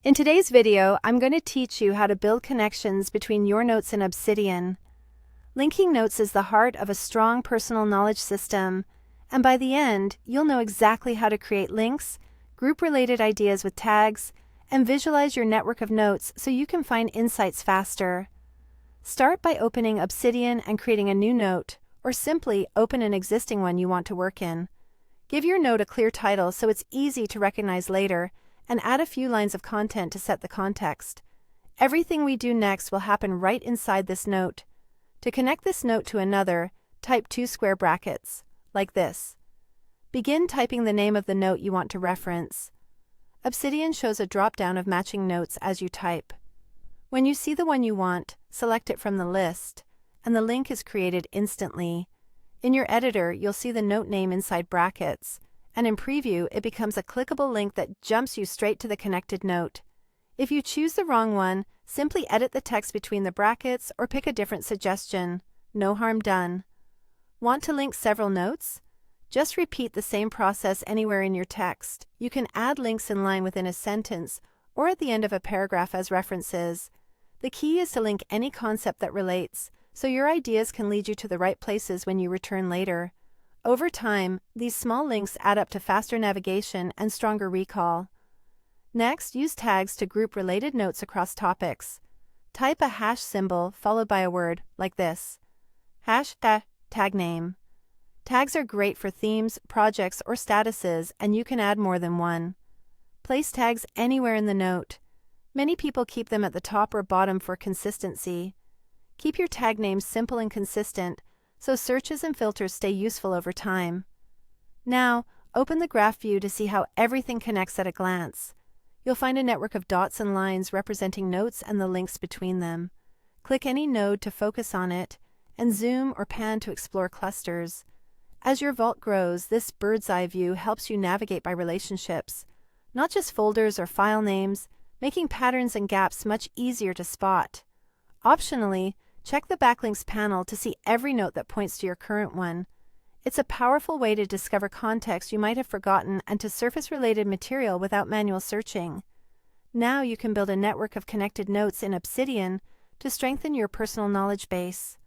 In today's video, I'm going to teach you how to build connections between your notes and Obsidian. Linking notes is the heart of a strong personal knowledge system, and by the end, you'll know exactly how to create links, group related ideas with tags, and visualize your network of notes so you can find insights faster. Start by opening Obsidian and creating a new note, or simply open an existing one you want to work in. Give your note a clear title so it's easy to recognize later, and add a few lines of content to set the context. Everything we do next will happen right inside this note. To connect this note to another, type 2 square brackets, like this. Begin typing the name of the note you want to reference. Obsidian shows a drop-down of matching notes as you type. When you see the one you want, select it from the list, and the link is created instantly. In your editor, you'll see the note name inside brackets, and in preview, it becomes a clickable link that jumps you straight to the connected note. If you choose the wrong one, simply edit the text between the brackets or pick a different suggestion. No harm done. Want to link several notes? Just repeat the same process anywhere in your text. You can add links in line within a sentence or at the end of a paragraph as references. The key is to link any concept that relates, so your ideas can lead you to the right places when you return later. Over time, these small links add up to faster navigation and stronger recall. Next, use tags to group related notes across topics. Type a hash symbol followed by a word, like this. Tag name. Tags are great for themes, projects, or statuses, and you can add more than one. Place tags anywhere in the note. Many people keep them at the top or bottom for consistency. Keep your tag names simple and consistent, so searches and filters stay useful over time. Now, open the graph view to see how everything connects at a glance. You'll find a network of dots and lines representing notes and the links between them. Click any node to focus on it, and zoom or pan to explore clusters. As your vault grows, this bird's eye view helps you navigate by relationships, not just folders or file names, making patterns and gaps much easier to spot. Optionally, check the backlinks panel to see every note that points to your current one. It's a powerful way to discover context you might have forgotten and to surface related material without manual searching. Now you can build a network of connected notes in Obsidian to strengthen your personal knowledge base.